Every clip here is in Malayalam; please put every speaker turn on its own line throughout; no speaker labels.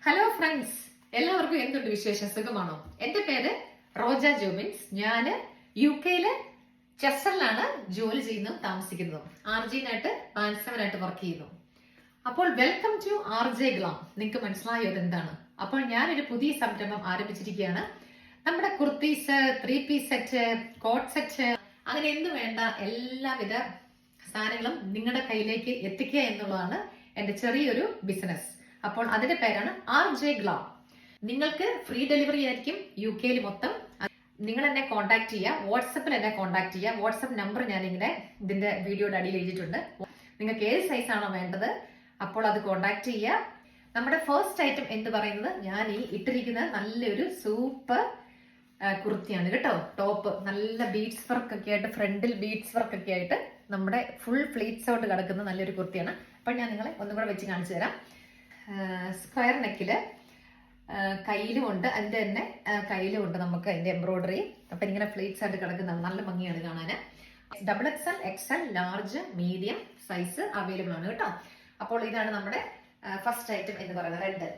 ഹലോ ഫ്രണ്ട്സ്, എല്ലാവർക്കും എന്തുണ്ട് വിശേഷം? സുഖമാണോ? എന്റെ പേര് റോജ ജോബിൻസ്. ഞാന് UK-യിലെ ചെസ്റ്ററിലാണ് ജോലി ചെയ്യുന്നതും താമസിക്കുന്നതും. RJ-നായിട്ട് ബാൻസവനായിട്ട് വർക്ക് ചെയ്യുന്നു. അപ്പോൾ വെൽക്കം ടു RJ ഗ്ലാം. നിങ്ങൾക്ക് മനസ്സിലായോ ഇതെന്താണ്? അപ്പോൾ ഞാനൊരു പുതിയ സംരംഭം ആരംഭിച്ചിരിക്കുകയാണ്. നമ്മുടെ കുർത്തീസ്, 3-പീസ് സെറ്റ്, കോട്ട് സെറ്റ്, അങ്ങനെ എന്ത് വേണ്ട എല്ലാവിധ സാധനങ്ങളും നിങ്ങളുടെ കയ്യിലേക്ക് എത്തിക്കുക എന്നുള്ളതാണ് എന്റെ ചെറിയൊരു ബിസിനസ്. അപ്പോൾ അതിന്റെ പേരാണ് RJ ഗ്ലാം. നിങ്ങൾക്ക് ഫ്രീ ഡെലിവറി ആയിരിക്കും UK-യിൽ മൊത്തം. നിങ്ങൾ എന്നെ കോൺടാക്ട് ചെയ്യുക, വാട്സപ്പിൽ എന്നെ കോൺടാക്ട് ചെയ്യുക. വാട്സപ്പ് നമ്പർ ഞാനിങ്ങനെ ഇതിന്റെ വീഡിയോയുടെ അടിയിൽ എഴുതിയിട്ടുണ്ട്. നിങ്ങൾക്ക് ഏത് സൈസാണോ വേണ്ടത് അപ്പോൾ അത് കോൺടാക്ട് ചെയ്യുക. നമ്മുടെ ഫസ്റ്റ് ഐറ്റം എന്ന് പറയുന്നത് ഞാൻ ഈ ഇട്ടിരിക്കുന്ന നല്ലൊരു സൂപ്പർ കുർത്തിയാണ് കേട്ടോ. ടോപ്പ് നല്ല ബീഡ്സ് വർക്ക് ഒക്കെ ആയിട്ട്, ഫ്രണ്ടിൽ ബീഡ്സ് വർക്ക് ഒക്കെ ആയിട്ട് നമ്മുടെ ഫുൾ ഫ്ലീറ്റ്സ് ഔട്ട് കിടക്കുന്ന നല്ലൊരു കുർത്തിയാണ്. അപ്പോൾ ഞാൻ നിങ്ങളെ ഒന്നും കൂടെ വെച്ച് കാണിച്ചു തരാം. സ്ക്വയർ നെക്കില് കയ്യിലും ഉണ്ട്, അതിന്റെ തന്നെ കയ്യിലും ഉണ്ട് നമുക്ക് അതിന്റെ എംബ്രോയിഡറി. അപ്പൊ ഇങ്ങനെ ഫ്ലീറ്റ്സ് ആയിട്ട് കിടക്കുന്ന നല്ല ഭംഗിയാണ് കാണാന്. XXL, XL, large, medium size available ആണ് കേട്ടോ. അപ്പോൾ ഇതാണ് നമ്മുടെ ഫസ്റ്റ് ഐറ്റം എന്ന് പറയുന്നത്, റെഡ്.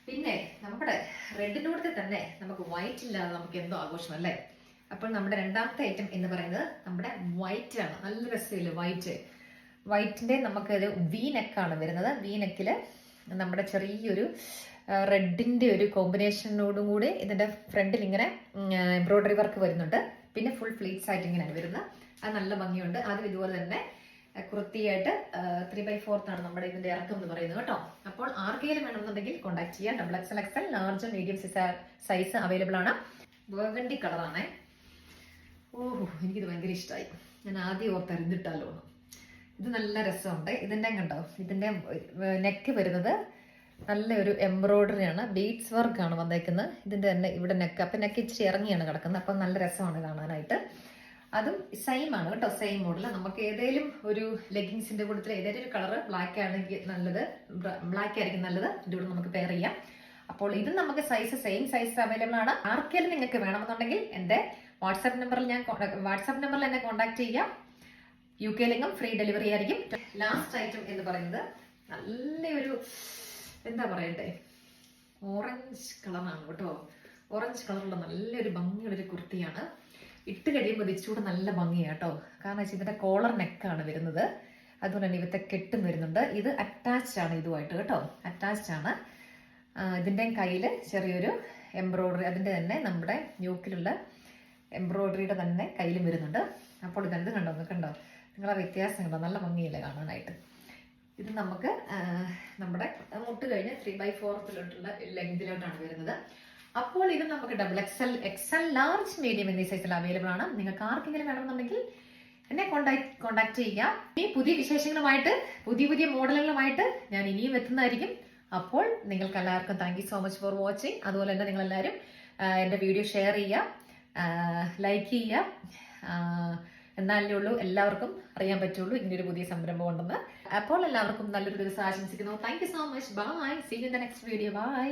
പിന്നെ നമ്മുടെ റെഡിന്റെ കൂടെ തന്നെ നമുക്ക് വൈറ്റ് ഇല്ലാതെ നമുക്ക് എന്തോ ആഘോഷം അല്ലേ. അപ്പോൾ നമ്മുടെ രണ്ടാമത്തെ ഐറ്റം എന്ന് പറയുന്നത് നമ്മുടെ വൈറ്റ് ആണ്. നല്ല രസമില്ല വൈറ്റ്. വൈറ്റിന്റെ നമുക്ക് ഒരു വി നെക്കാണ് വരുന്നത്. വി നെക്കില് നമ്മുടെ ചെറിയൊരു റെഡിന്റെ ഒരു കോമ്പിനേഷനോടും കൂടി ഇതിന്റെ ഫ്രണ്ടിൽ ഇങ്ങനെ എംബ്രോയിഡറി വർക്ക് വരുന്നുണ്ട്. പിന്നെ ഫുൾ ഫ്ലീറ്റ്സ് ആയിട്ട് ഇങ്ങനെയാണ് വരുന്നത്. അത് നല്ല ഭംഗിയുണ്ട്. അതും ഇതുപോലെ തന്നെ കുർത്തിയായിട്ട് 3/4 ആണ് നമ്മുടെ ഇതിന്റെ ഇറക്കം എന്ന് പറയുന്നത് കേട്ടോ. അപ്പോൾ ആർക്കെങ്കിലും വേണമെന്നുണ്ടെങ്കിൽ കോൺടാക്ട് ചെയ്യാം. XXL, XL, large, medium size available ആണ്. ബർഗണ്ടി കളറാണേ. ഓഹോ, എനിക്കിത് ഭയങ്കര ഇഷ്ടമായി. ഞാൻ ആദ്യം ഓർത്തറിഞ്ഞിട്ടാലോ. ഇത് നല്ല രസമുണ്ട്. ഇതിന്റെ കണ്ടോ, ഇതിന്റെ നെക്ക് വരുന്നത് നല്ലൊരു എംബ്രോയിഡറി ആണ്, ബീഡ്സ് വർക്ക് ആണ് വന്നേക്കുന്നത്. ഇതിന്റെ തന്നെ ഇവിടെ നെക്ക്, അപ്പൊ നെക്ക് ഇച്ചിരി ഇറങ്ങിയാണ് കിടക്കുന്നത്. അപ്പൊ നല്ല രസമാണ് കാണാനായിട്ട്. അതും സെയിം ആണ് കേട്ടോ, സെയിം മോഡൽ. നമുക്ക് ഏതെങ്കിലും ഒരു ലെഗിങ്സിന്റെ കൂട്ടത്തിൽ ഏതെങ്കിലും ഒരു കളർ ബ്ലാക്ക് ആണെങ്കിൽ നല്ലത്, ബ്ലാക്ക് ആയിരിക്കും നല്ലത്. ഇതിലൂടെ നമുക്ക് പെയർ ചെയ്യാം. അപ്പോൾ ഇത് നമുക്ക് സൈസ് സെയിം സൈസ് അവൈലബിൾ ആണ്. ആർക്കെങ്കിലും നിങ്ങൾക്ക് വേണമെന്നുണ്ടെങ്കിൽ എന്റെ വാട്സാപ്പ് നമ്പറിൽ എന്നെ കോൺടാക്ട് ചെയ്യാം. UK-യിലെങ്കും ഫ്രീ ഡെലിവറി ആയിരിക്കും. ലാസ്റ്റ് ഐറ്റം എന്ന് പറയുന്നത് നല്ലൊരു എന്താ പറയണ്ടേ, ഓറഞ്ച് കളറാണ് കേട്ടോ. ഓറഞ്ച് കളറുള്ള നല്ലൊരു ഭംഗിയുള്ളൊരു കുർത്തിയാണ്. ഇട്ട് കഴിയുമ്പോൾ ഇച്ചിലൂടെ നല്ല ഭംഗിയാണ് കേട്ടോ. കാരണം വെച്ചാൽ ഇതിന്റെ കോളർ നെക്കാണ് വരുന്നത്. അതുപോലെ തന്നെ ഇവത്തെ കെട്ടും വരുന്നുണ്ട്. ഇത് അറ്റാച്ച്ഡ് ആണ് ഇതുമായിട്ട് കേട്ടോ, അറ്റാച്ച്ഡ് ആണ്. ഇതിന്റെ കയ്യില് ചെറിയൊരു എംബ്രോയിഡറി, അതിന്റെ തന്നെ നമ്മുടെ യോക്കിലുള്ള എംബ്രോയിഡറിയുടെ തന്നെ കയ്യിലും വരുന്നുണ്ട്. അപ്പോൾ ഇത് കണ്ടോ, നിങ്ങളെ വ്യത്യാസം കണ്ടോ, നല്ല ഭംഗിയില്ലേ കാണാനായിട്ട്. ഇത് നമുക്ക് നമ്മുടെ മുട്ട് കഴിഞ്ഞ് 3/4 ലെങ്തിലോട്ടാണ് വരുന്നത്. അപ്പോൾ ഇത് നമുക്ക് XXL, XL, ലാർജ്, മീഡിയം എന്നീ സൈസിൽ അവൈലബിൾ ആണ്. നിങ്ങൾക്ക് ആർക്കെങ്കിലും വേണമെന്നുണ്ടെങ്കിൽ എന്നെ കോൺടാക്ട് ചെയ്യുക. ഈ പുതിയ വിശേഷങ്ങളുമായിട്ട്, പുതിയ മോഡലുകളുമായിട്ട് ഞാൻ ഇനിയും എത്തുന്നതായിരിക്കും. അപ്പോൾ നിങ്ങൾക്ക് എല്ലാവർക്കും thank you so much for watching. അതുപോലെ തന്നെ നിങ്ങളെല്ലാവരും എൻ്റെ വീഡിയോ ഷെയർ ചെയ്യുക, ലൈക്ക് ചെയ്യുക. എന്നാലേ ഉള്ളൂ എല്ലാവർക്കും അറിയാൻ പറ്റുള്ളൂ ഇങ്ങനൊരു പുതിയ സംരംഭം ഉണ്ടെന്ന്. അപ്പോൾ എല്ലാവർക്കും നല്ലൊരു ദിവസം ആശംസിക്കുന്നു. Thank you so much. Bye. See you in the next video. By.